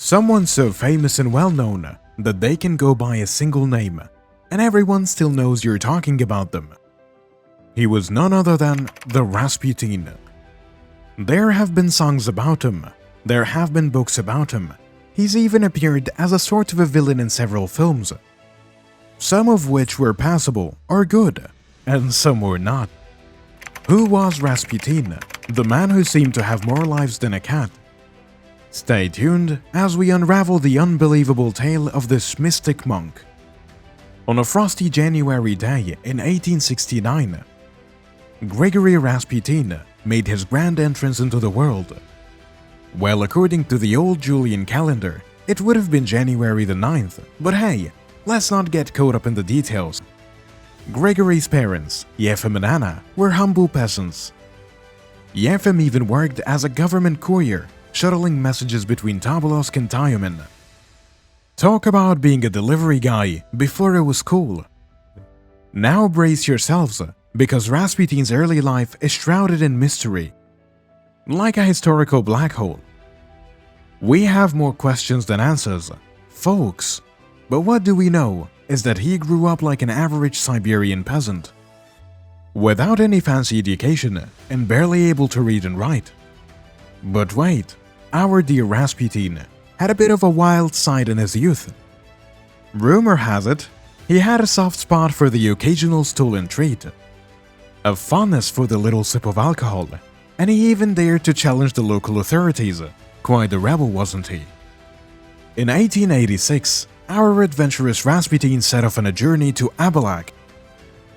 Someone so famous and well-known that they can go by a single name, and everyone still knows you're talking about them. He was none other than the Rasputin. There have been songs about him, there have been books about him, he's even appeared as a sort of a villain in several films, some of which were passable or good, and some were not. Who was Rasputin, the man who seemed to have more lives than a cat? Stay tuned as we unravel the unbelievable tale of this mystic monk. On a frosty January day in 1869, Grigory Rasputin made his grand entrance into the world. Well, according to the old Julian calendar, it would have been January the 9th, but hey, let's not get caught up in the details. Grigory's parents, Yefim and Anna, were humble peasants. Yefim even worked as a government courier, shuttling messages between Tobolsk and Tyumen. Talk about being a delivery guy before it was cool. Now brace yourselves, because Rasputin's early life is shrouded in mystery. Like a historical black hole. We have more questions than answers, folks. But what do we know is that he grew up like an average Siberian peasant, without any fancy education and barely able to read and write. But wait, our dear Rasputin had a bit of a wild side in his youth. Rumor has it, he had a soft spot for the occasional stolen treat, a fondness for the little sip of alcohol, and he even dared to challenge the local authorities. Quite a rebel, wasn't he? In 1886, our adventurous Rasputin set off on a journey to Abalak,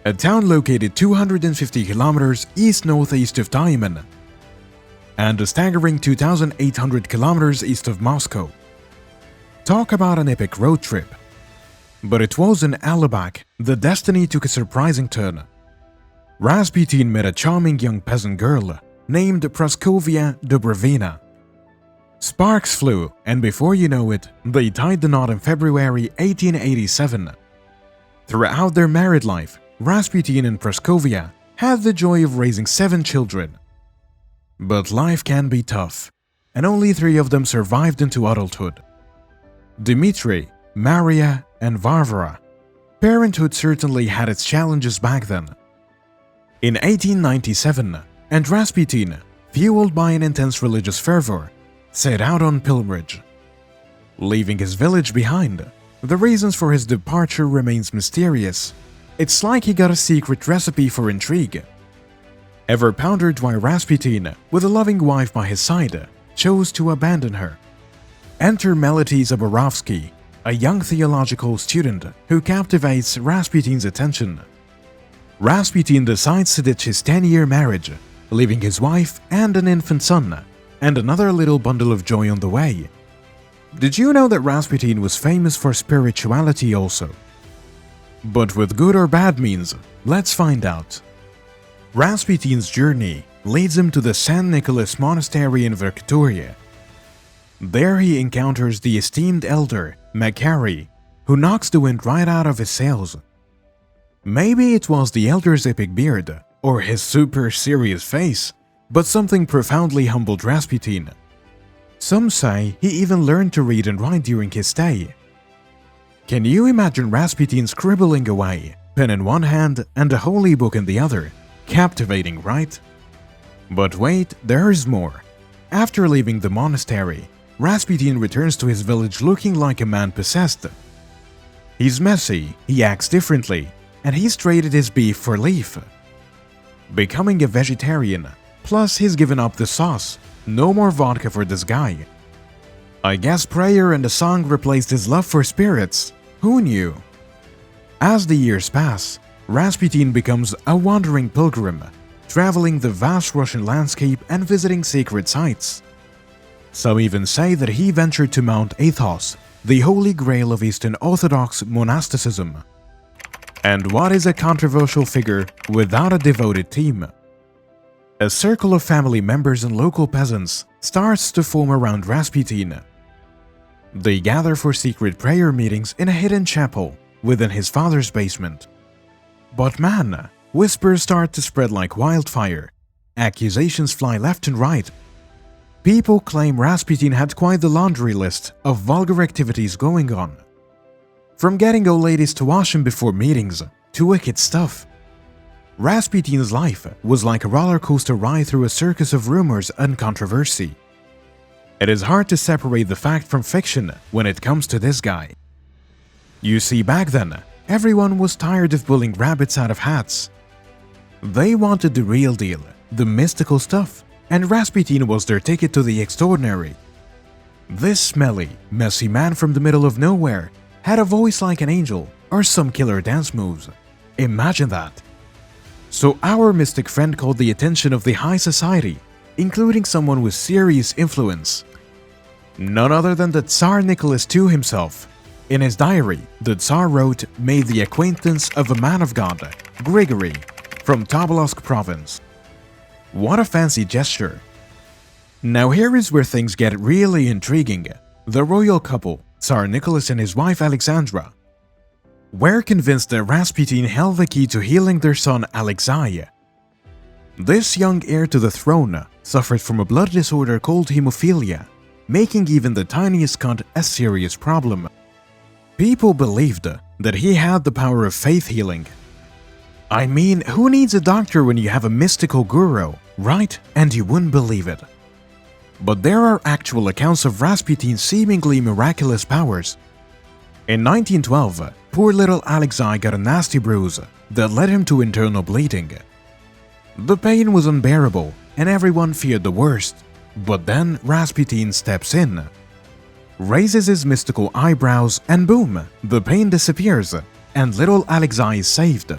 a town located 250 kilometers east-northeast of Tyumen, and a staggering 2,800 kilometers east of Moscow. Talk about an epic road trip. But it was in Abalak that destiny took a surprising turn. Rasputin met a charming young peasant girl named Praskovia Dubrovina. Sparks flew, and before you know it, they tied the knot in February 1887. Throughout their married life, Rasputin and Praskovia had the joy of raising 7 children. But life can be tough, and only 3 of them survived into adulthood. Dmitri, Maria, and Varvara. Parenthood certainly had its challenges back then. In 1897, and Rasputin, fueled by an intense religious fervor, set out on pilgrimage. Leaving his village behind, the reasons for his departure remains mysterious. It's like he got a secret recipe for intrigue. Ever pondered why Rasputin, with a loving wife by his side, chose to abandon her? Enter Melody Zaborovsky, a young theological student who captivates Rasputin's attention. Rasputin decides to ditch his 10-year marriage, leaving his wife and an infant son, and another little bundle of joy on the way. Did you know that Rasputin was famous for spirituality also? But with good or bad means, let's find out. Rasputin's journey leads him to the St. Nicholas Monastery in Victoria. There he encounters the esteemed elder, Makary, who knocks the wind right out of his sails. Maybe it was the elder's epic beard, or his super serious face, but something profoundly humbled Rasputin. Some say he even learned to read and write during his stay. Can you imagine Rasputin scribbling away, pen in one hand and a holy book in the other? Captivating, right? But wait, there's more. After leaving the monastery, Rasputin returns to his village looking like a man possessed. He's messy, he acts differently, and he's traded his beef for leaf. Becoming a vegetarian, plus he's given up the sauce. No more vodka for this guy. I guess prayer and a song replaced his love for spirits. Who knew? As the years pass, Rasputin becomes a wandering pilgrim, traveling the vast Russian landscape and visiting sacred sites. Some even say that he ventured to Mount Athos, the holy grail of Eastern Orthodox monasticism. And what is a controversial figure without a devoted team? A circle of family members and local peasants starts to form around Rasputin. They gather for secret prayer meetings in a hidden chapel within his father's basement. But man, whispers start to spread like wildfire. Accusations fly left and right. People claim Rasputin had quite the laundry list of vulgar activities going on. From getting old ladies to wash him before meetings, to wicked stuff. Rasputin's life was like a roller coaster ride through a circus of rumors and controversy. It is hard to separate the fact from fiction when it comes to this guy. You see, back then, everyone was tired of pulling rabbits out of hats. They wanted the real deal, the mystical stuff, and Rasputin was their ticket to the extraordinary. This smelly, messy man from the middle of nowhere had a voice like an angel or some killer dance moves. Imagine that. So our mystic friend caught the attention of the high society, including someone with serious influence. None other than the Tsar Nicholas II himself. In his diary, the Tsar wrote, "Made the acquaintance of a man of God, Grigory, from Tobolsk province." What a fancy gesture. Now here is where things get really intriguing. The royal couple, Tsar Nicholas and his wife Alexandra, were convinced that Rasputin held the key to healing their son Alexei. This young heir to the throne suffered from a blood disorder called hemophilia, making even the tiniest cut a serious problem. People believed that he had the power of faith healing. I mean, who needs a doctor when you have a mystical guru, right? And you wouldn't believe it. But there are actual accounts of Rasputin's seemingly miraculous powers. In 1912, poor little Alexei got a nasty bruise that led him to internal bleeding. The pain was unbearable and everyone feared the worst, but then Rasputin steps in, raises his mystical eyebrows, and boom, the pain disappears and little Alexei is saved.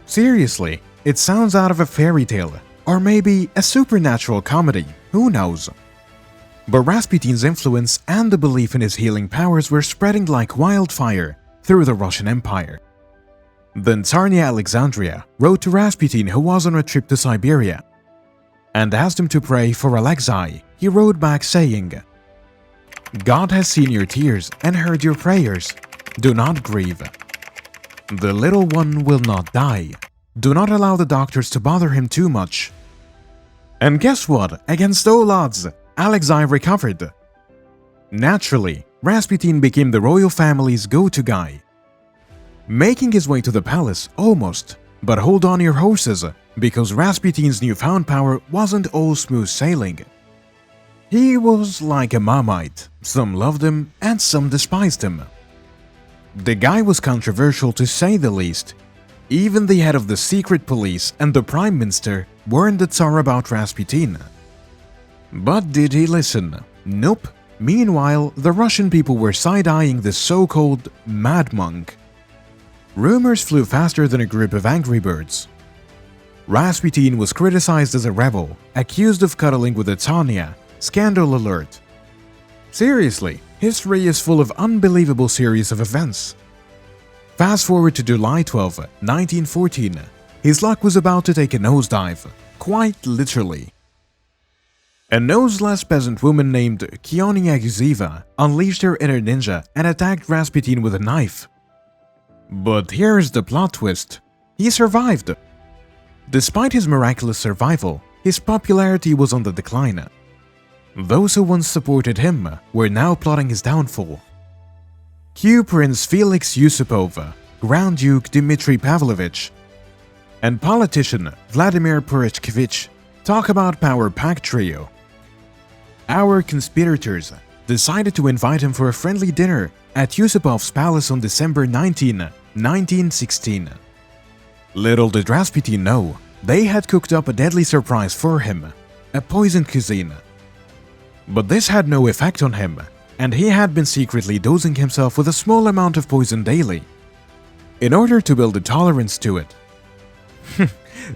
Seriously, it sounds out of a fairy tale, or maybe a supernatural comedy, who knows? But Rasputin's influence and the belief in his healing powers were spreading like wildfire through the Russian Empire. Then Tsarina Alexandria wrote to Rasputin, who was on a trip to Siberia, and asked him to pray for Alexei. He wrote back saying, "God has seen your tears and heard your prayers. Do not grieve. The little one will not die. Do not allow the doctors to bother him too much." And guess what? Against all odds, Alexei recovered. Naturally, Rasputin became the royal family's go-to guy. Making his way to the palace, almost. But hold on your horses, because Rasputin's newfound power wasn't all smooth sailing. He was like a Marmite. Some loved him and some despised him. The guy was controversial to say the least. Even the head of the secret police and the prime minister warned the Tsar about Rasputin. But did he listen? Nope. Meanwhile, the Russian people were side-eyeing this so-called mad monk. Rumors flew faster than a group of angry birds. Rasputin was criticized as a rebel, accused of cuddling with a Tanya, scandal alert. Seriously, history is full of unbelievable series of events. Fast forward to July 12, 1914, his luck was about to take a nosedive, quite literally. A noseless peasant woman named Kionia Yuziva unleashed her inner ninja and attacked Rasputin with a knife. But here's the plot twist. He survived. Despite his miraculous survival, his popularity was on the decline. Those who once supported him were now plotting his downfall. Cue Prince Felix Yusupov, Grand Duke Dmitry Pavlovich, and politician Vladimir Purishkevich talk about power-packed trio. Our conspirators decided to invite him for a friendly dinner at Yusupov's palace on December 19, 1916. Little did Rasputin know, they had cooked up a deadly surprise for him, a poisoned cuisine. But this had no effect on him, and he had been secretly dosing himself with a small amount of poison daily, in order to build a tolerance to it.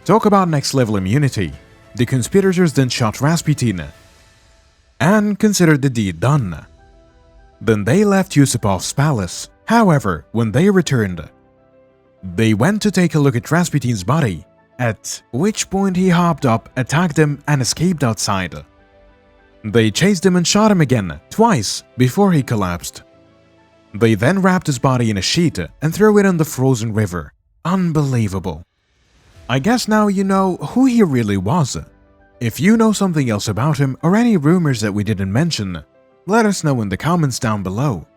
Talk about next-level immunity. The conspirators then shot Rasputin, and considered the deed done. Then they left Yusupov's palace. However, when they returned, they went to take a look at Rasputin's body, at which point he hopped up, attacked them, and escaped outside. They chased him and shot him again, twice, before he collapsed. They then wrapped his body in a sheet and threw it in the frozen river. Unbelievable. I guess now you know who he really was. If you know something else about him or any rumors that we didn't mention, let us know in the comments down below.